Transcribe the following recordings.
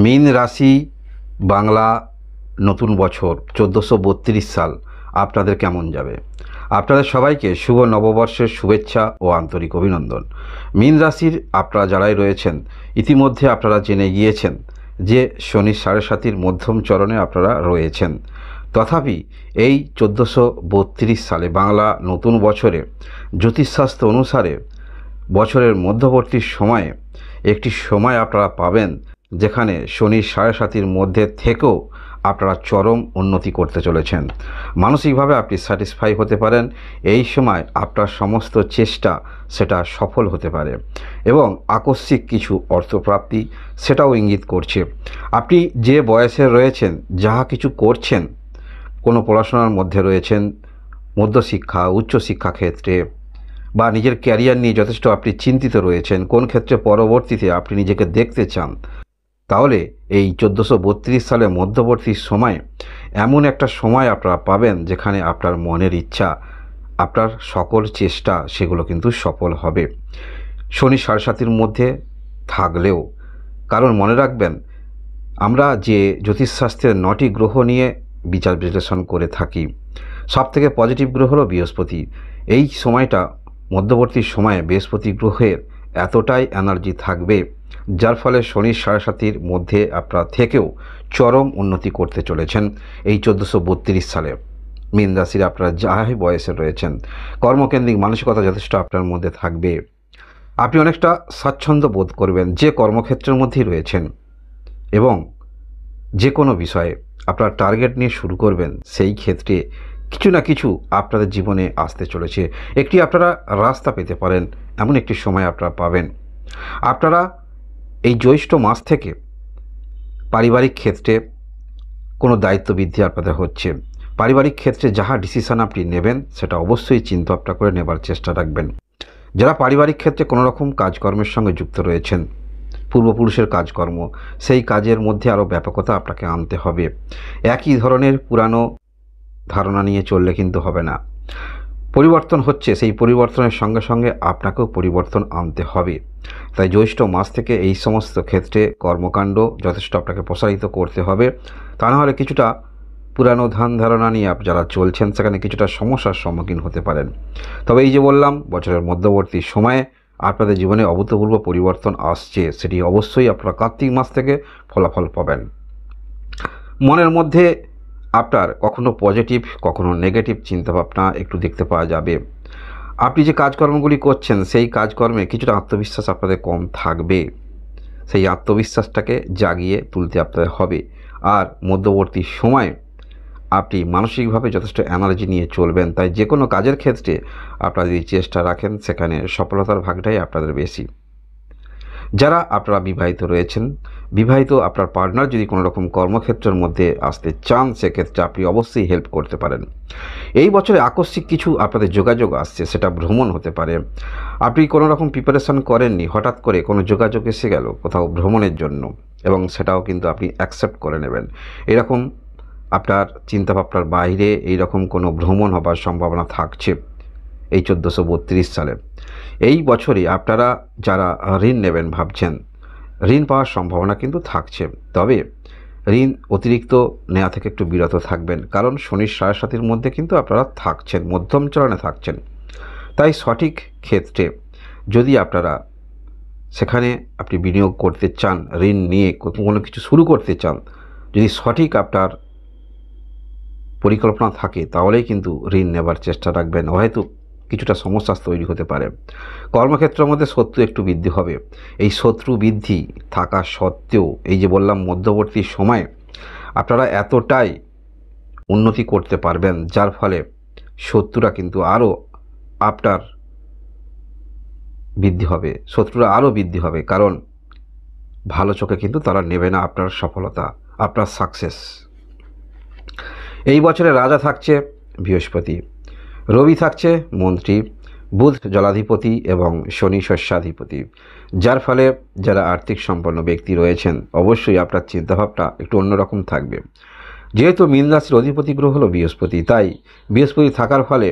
মীন রাশি বাংলা নতুন বছর 1432 সাল আপনাদের কেমন যাবে? আপনাদের সবাইকে শুভ নববর্ষের শুভেচ্ছা ও আন্তরিক অভিনন্দন। মীন রাশির আপনারা যারাই রয়েছেন ইতিমধ্যে আপনারা জেনে গিয়েছেন যে শনি 7.5 মধ্যম চরণে আপনারা রয়েছেন। তথাপি এই 1432 সালে বাংলা নতুন বছরে জ্যোতিষশাস্ত্র অনুসারে বছরের মধ্যবর্তী সময়ে একটি সময় আপনারা পাবেন যেখানে শনি 7.5 মধ্যে থেকেও আপনারা চরম উন্নতি করতে চলেছেন। মানসিকভাবে আপনি স্যাটিসফাই হতে পারেন। এই সময় আপনার সমস্ত চেষ্টা সেটা সফল হতে পারে এবং আকস্মিক কিছু অর্থপ্রাপ্তি সেটাও ইঙ্গিত করছে। আপনি যে বয়সে রয়েছেন, যাহা কিছু করছেন, কোনো পড়াশোনার মধ্যে রয়েছেন, মধ্যশিক্ষা উচ্চশিক্ষা ক্ষেত্রে বা নিজের ক্যারিয়ার নিয়ে যথেষ্ট আপনি চিন্তিত রয়েছেন, কোন ক্ষেত্রে পরবর্তীতে আপনি নিজেকে দেখতে চান, তাহলে এই 1432 সালের মধ্যবর্তী সময়ে এমন একটা সময় আপনারা পাবেন যেখানে আপনার মনের ইচ্ছা, আপনার সকল চেষ্টা সেগুলো কিন্তু সফল হবে শনি 7.5 মধ্যে থাকলেও। কারণ মনে রাখবেন, আমরা যে জ্যোতিষশাস্ত্রের 9টি গ্রহ নিয়ে বিচার বিশ্লেষণ করে থাকি, সবথেকে পজিটিভ গ্রহ হলো বৃহস্পতি। এই সময়টা মধ্যবর্তী সময়ে বৃহস্পতি গ্রহের এতটাই এনার্জি থাকবে যার ফলে শনি 7.5 মধ্যে আপনারা থেকেও চরম উন্নতি করতে চলেছেন এই 1432 সালে। মীন রাশির আপনারা যাই বয়সে রয়েছেন, কর্মকেন্দ্রিক মানসিকতা যথেষ্ট আপনার মধ্যে থাকবে। আপনি অনেকটা স্বাচ্ছন্দ্য বোধ করবেন যে কর্মক্ষেত্রের মধ্যেই রয়েছেন এবং যে কোনো বিষয়ে আপনার টার্গেট নিয়ে শুরু করবেন, সেই ক্ষেত্রে কিছু না কিছু আপনাদের জীবনে আসতে চলেছে। একটি আপনারা রাস্তা পেতে পারেন, এমন একটি সময় আপনারা পাবেন। আপনারা এই জ্যৈষ্ঠ মাস থেকে পারিবারিক ক্ষেত্রে কোনো দায়িত্ব বৃদ্ধি আপনাদের হচ্ছে। পারিবারিক ক্ষেত্রে যাহা ডিসিশন আপনি নেবেন সেটা অবশ্যই চিন্তা ভাবনা করে নেবার চেষ্টা রাখবেন। যারা পারিবারিক ক্ষেত্রে কোনো রকম কাজকর্মের সঙ্গে যুক্ত রয়েছেন, পূর্বপুরুষের কাজকর্ম, সেই কাজের মধ্যে আরও ব্যাপকতা আপনাকে আনতে হবে। একই ধরনের পুরানো ধারণা নিয়ে চললে কিন্তু হবে না। পরিবর্তন হচ্ছে, সেই পরিবর্তনের সঙ্গে সঙ্গে আপনাকেও পরিবর্তন আনতে হবে। তাই জ্যৈষ্ঠ মাস থেকে এই সমস্ত ক্ষেত্রে কর্মকাণ্ড যথেষ্ট আপনাকে প্রসারিত করতে হবে। তা নাহলে কিছুটা পুরানো ধ্যান ধারণা নিয়ে যারা চলছেন সেখানে কিছুটা সমস্যার সম্মুখীন হতে পারেন। তবে এই যে বললাম, বছরের মধ্যবর্তী সময়ে আপনাদের জীবনে অভূতপূর্ব পরিবর্তন আসছে, সেটি অবশ্যই আপনারা কার্তিক মাস থেকে ফলাফল পাবেন। মনের মধ্যে আপনার কখনো পজিটিভ কখনো নেগেটিভ চিন্তাভাবনা একটু দেখতে পাওয়া যাবে। আপনি যে কাজকর্মগুলি করছেন সেই কাজকর্মে কিছুটা আত্মবিশ্বাস আপনাদের কম থাকবে। সেই আত্মবিশ্বাসটাকে জাগিয়ে তুলতে আপনাদের হবে। আর মধ্যবর্তী সময়ে আপনি মানসিকভাবে যথেষ্ট এনার্জি নিয়ে চলবেন। তাই যে কোনো কাজের ক্ষেত্রে আপনারা যদি চেষ্টা রাখেন সেখানে সফলতার ভাগটাই আপনাদের বেশি। যারা আপনারা বিবাহিত রয়েছেন, বিবাহিত আপনার পার্টনার যদি কোনো রকম কর্মক্ষেত্রের মধ্যে আসতে চান, সেক্ষেত্রে আপনি অবশ্যই হেল্প করতে পারেন। এই বছরে আকস্মিক কিছু আপনাদের যোগাযোগ আসছে, সেটা ভ্রমণ হতে পারে। আপনি কোনো রকম প্রিপারেশন করেননি, হঠাৎ করে কোনো যোগাযোগ এসে গেল কোথাও ভ্রমণের জন্য, এবং সেটাও কিন্তু আপনি অ্যাকসেপ্ট করে নেবেন। এরকম আপনার চিন্তাভাবনার বাইরে এইরকম কোনো ভ্রমণ হবার সম্ভাবনা থাকছে এই 1432 সালে। এই বছরে আপনারা যারা ঋণ নেবেন ভাবছেন, ঋণ পাওয়ার সম্ভাবনা কিন্তু থাকছে। তবে ঋণ অতিরিক্ত নেওয়া থেকে একটু বিরত থাকবেন, কারণ শনির 7.5 মধ্যে কিন্তু আপনারা থাকছেন, মধ্যম চরণে থাকছেন। তাই সঠিক ক্ষেত্রে যদি আপনারা সেখানে আপনি বিনিয়োগ করতে চান, ঋণ নিয়ে কোনো কিছু শুরু করতে চান, যদি সঠিক আপনার পরিকল্পনা থাকে তাহলেই কিন্তু ঋণ নেবার চেষ্টা রাখবেন। হয়তো কিছুটা সমস্যা তৈরি হতে পারে। কর্মক্ষেত্রের মধ্যে শত্রু একটু বৃদ্ধি হবে। এই শত্রু বৃদ্ধি থাকা সত্ত্বেও এই যে বললাম মধ্যবর্তী সময়ে আপনারা এতটাই উন্নতি করতে পারবেন যার ফলে শত্রুরা কিন্তু আরও আপনার বৃদ্ধি হবে, শত্রুরা আরও বৃদ্ধি হবে। কারণ ভালো চোখে কিন্তু তারা নেবে না আপনার সফলতা, আপনার সাকসেস। এই বছরে রাজা থাকছে বৃহস্পতি, রবি থাকছে মন্ত্রী, বুধ জলাধিপতি এবং শনি শস্যাধিপতি। যার ফলে যারা আর্থিক সম্পন্ন ব্যক্তি রয়েছেন অবশ্যই আপনার চিন্তাভাবনা একটু অন্যরকম থাকবে। যেহেতু মীন রাশির অধিপতি গ্রহ হলো বৃহস্পতি, তাই বৃহস্পতি থাকার ফলে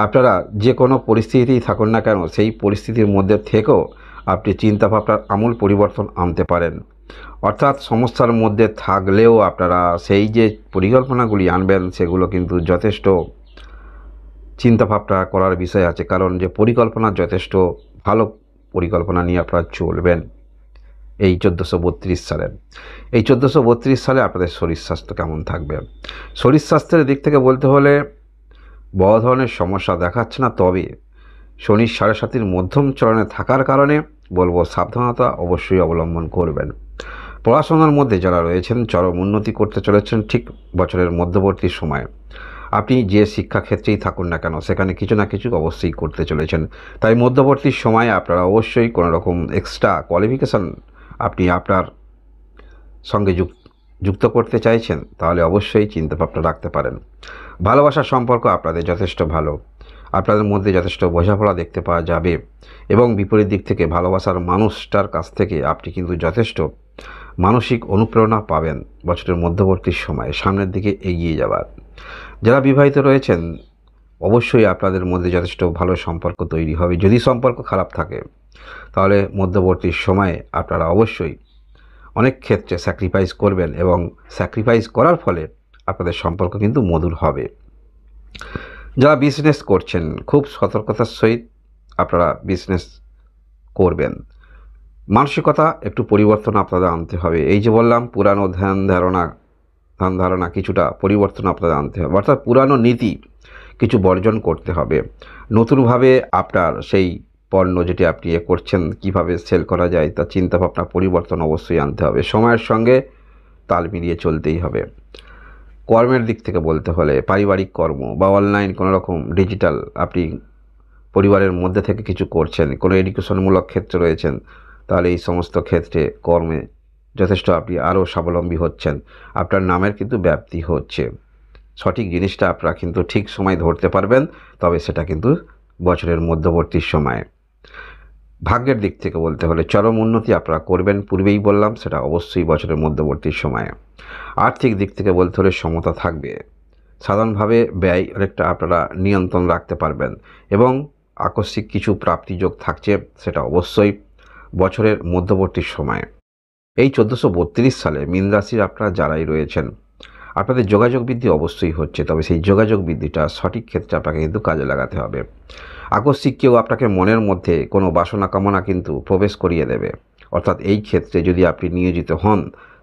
আপনারা যে কোনো পরিস্থিতিতেই থাকুন না কেন সেই পরিস্থিতির মধ্যে থেকেও আপনি চিন্তাভাবনার আমূল পরিবর্তন আনতে পারেন। অর্থাৎ সমস্যার মধ্যে থাকলেও আপনারা সেই যে পরিকল্পনাগুলি আনবেন সেগুলো কিন্তু যথেষ্ট চিন্তাভাবনা করার বিষয় আছে, কারণ যে পরিকল্পনা যথেষ্ট ভালো পরিকল্পনা নিয়ে আপনারা চলবেন এই 1432 সালে। এই 1432 সালে আপনাদের শরীর স্বাস্থ্য কেমন থাকবে? শরীর স্বাস্থ্যের দিক থেকে বলতে হলে বড় ধরনের সমস্যা দেখাচ্ছে না, তবে শনির 7.5 মধ্যম চরণে থাকার কারণে বলবো সাবধানতা অবশ্যই অবলম্বন করবেন। পড়াশোনার মধ্যে যারা রয়েছেন চরম উন্নতি করতে চলেছেন ঠিক বছরের মধ্যবর্তী সময়ে। আপনি যে শিক্ষাক্ষেত্রেই থাকুন না কেন সেখানে কিছু না কিছু অবশ্যই করতে চলেছেন, তাই মধ্যবর্তী সময়ে আপনারা অবশ্যই কোনো রকম এক্সট্রা কোয়ালিফিকেশান আপনি আপনার সঙ্গে যুক্ত করতে চাইছেন তাহলে অবশ্যই চিন্তাভাবনা রাখতে পারেন। ভালোবাসার সম্পর্ক আপনাদের যথেষ্ট ভালো, আপনাদের মধ্যে যথেষ্ট বোঝাপড়া দেখতে পাওয়া যাবে এবং বিপরীত দিক থেকে ভালোবাসার মানুষটার কাছ থেকে আপনি কিন্তু যথেষ্ট মানসিক অনুপ্রেরণা পাবেন বছরের মধ্যবর্তী সময়ে সামনের দিকে এগিয়ে যাওয়ার। যারা বিবাহিত রয়েছেন অবশ্যই আপনাদের মধ্যে যথেষ্ট ভালো সম্পর্ক তৈরি হবে। যদি সম্পর্ক খারাপ থাকে তাহলে মধ্যবর্তী সময়ে আপনারা অবশ্যই অনেক ক্ষেত্রে স্যাক্রিফাইস করবেন এবং স্যাক্রিফাইস করার ফলে আপনাদের সম্পর্ক কিন্তু মধুর হবে। যারা বিজনেস করছেন খুব সতর্কতার সহিত আপনারা বিজনেস করবেন। মানসিকতা একটু পরিবর্তন আপনাদের আনতে হবে। এই যে বললাম পুরানো ধ্যান ধারণা কিছুটা পরিবর্তন আপনাদের আনতে হবে, অর্থাৎ পুরানো নীতি কিছু বর্জন করতে হবে। নতুনভাবে আপনার সেই পণ্য যেটি আপনি করছেন কীভাবে সেল করা যায় তার চিন্তাভাবনা পরিবর্তন অবশ্যই আনতে হবে। সময়ের সঙ্গে তাল মিলিয়ে চলতেই হবে। কর্মের দিক থেকে বলতে হলে পারিবারিক কর্ম বা অনলাইন কোনো রকম ডিজিটাল আপনি পরিবারের মধ্যে থেকে কিছু করছেন, কোনো এডুকেশনমূলক ক্ষেত্রে রয়েছেন, তাহলে এই সমস্ত ক্ষেত্রে কর্মে যথেষ্ট আপনি আরও স্বাবলম্বী হচ্ছেন, আপনার নামের কিন্তু ব্যাপ্তি হচ্ছে। সঠিক জিনিসটা আপনারা কিন্তু ঠিক সময় ধরতে পারবেন, তবে সেটা কিন্তু বছরের মধ্যবর্তী সময়ে। ভাগ্যের দিক থেকে বলতে হলে চরম উন্নতি আপনারা করবেন, পূর্বেই বললাম, সেটা অবশ্যই বছরের মধ্যবর্তী সময়ে। আর্থিক দিক থেকে বলতে হলে সমতা থাকবে, সাধারণভাবে ব্যয় অনেকটা আপনারা নিয়ন্ত্রণ রাখতে পারবেন এবং আকস্মিক কিছু প্রাপ্তিযোগ থাকছে, সেটা অবশ্যই বছরের মধ্যবর্তী সময়ে। এই 1432 সালে মীন রাশির আপনারা যারাই রয়েছেন আপনাদের যোগাযোগ বৃদ্ধি অবশ্যই হচ্ছে, তবে সেই যোগাযোগ বৃদ্ধিটা সঠিক ক্ষেত্রে আপনাকে কিন্তু কাজে লাগাতে হবে। আকস্মিক কেউ আপনাকে মনের মধ্যে কোনো বাসনা কামনা কিন্তু প্রবেশ করিয়ে দেবে, অর্থাৎ এই ক্ষেত্রে যদি আপনি নিয়োজিত হন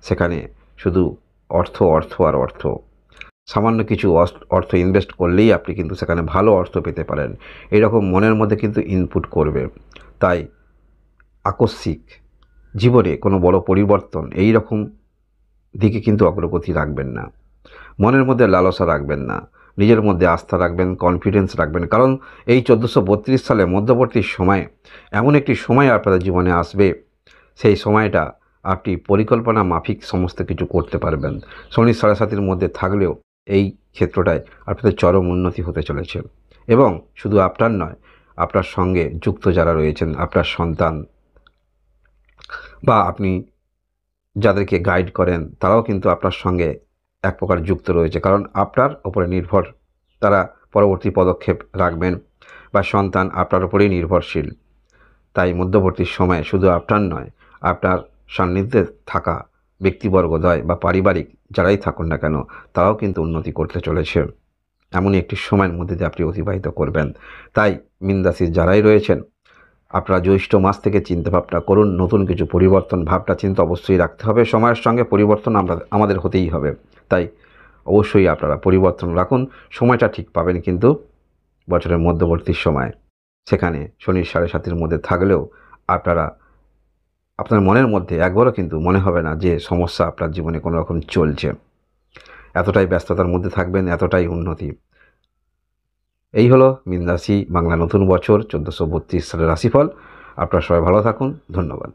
সেখানে শুধু অর্থ অর্থ আর অর্থ, সামান্য কিছু অর্থ ইনভেস্ট করলেই আপনি কিন্তু সেখানে ভালো অর্থ পেতে পারেন, এরকম মনের মধ্যে কিন্তু ইনপুট করবে। তাই আকস্মিক জীবনে কোনো বড় পরিবর্তন এই রকম দিকে কিন্তু অগ্রগতি রাখবেন না, মনের মধ্যে লালসা রাখবেন না, নিজের মধ্যে আস্থা রাখবেন, কনফিডেন্স রাখবেন, কারণ এই 1432 সালে মধ্যবর্তী সময়ে এমন একটি সময় আপনাদের জীবনে আসবে, সেই সময়টা আপনি পরিকল্পনা মাফিক সমস্ত কিছু করতে পারবেন। শনি 7.5 মধ্যে থাকলেও এই ক্ষেত্রটায় আপনাদের চরম উন্নতি হতে চলেছে এবং শুধু আপনার নয়, আপনার সঙ্গে যুক্ত যারা রয়েছেন, আপনার সন্তান বা আপনি যাদেরকে গাইড করেন তারাও কিন্তু আপনার সঙ্গে এক প্রকার যুক্ত রয়েছে, কারণ আপনার ওপরে নির্ভর তারা পরবর্তী পদক্ষেপ রাখবেন বা সন্তান আপনার ওপরেই নির্ভরশীল। তাই মধ্যবর্তী সময়ে শুধু আপনার নয়, আপনার সান্নিধ্যে থাকা ব্যক্তিবর্গদ্বয় বা পারিবারিক যারাই থাকুন না কেন তারাও কিন্তু উন্নতি করতে চলেছে। এমনই একটি সময়ের মধ্যে দিয়ে আপনি অতিবাহিত করবেন। তাই মীন রাশির যারাই রয়েছেন আপনারা জ্যৈষ্ঠ মাস থেকে চিন্তাভাবনা করুন, নতুন কিছু পরিবর্তন ভাবনা চিন্তা অবশ্যই রাখতে হবে। সময়ের সঙ্গে পরিবর্তন আমাদের হতেই হবে, তাই অবশ্যই আপনারা পরিবর্তন রাখুন। সময়টা ঠিক পাবেন কিন্তু বছরের মধ্যবর্তী সময়, সেখানে শনির 7.5 মধ্যে থাকলেও আপনার মনের মধ্যে একবারও কিন্তু মনে হবে না যে সমস্যা আপনার জীবনে কোনো রকম চলছে। এতটাই ব্যস্ততার মধ্যে থাকবেন, এতটাই উন্নতি। এই হলো মীন রাশি বাংলা নতুন বছর 1432 সালের রাশিফল। আপনারা সবাই ভালো থাকুন, ধন্যবাদ।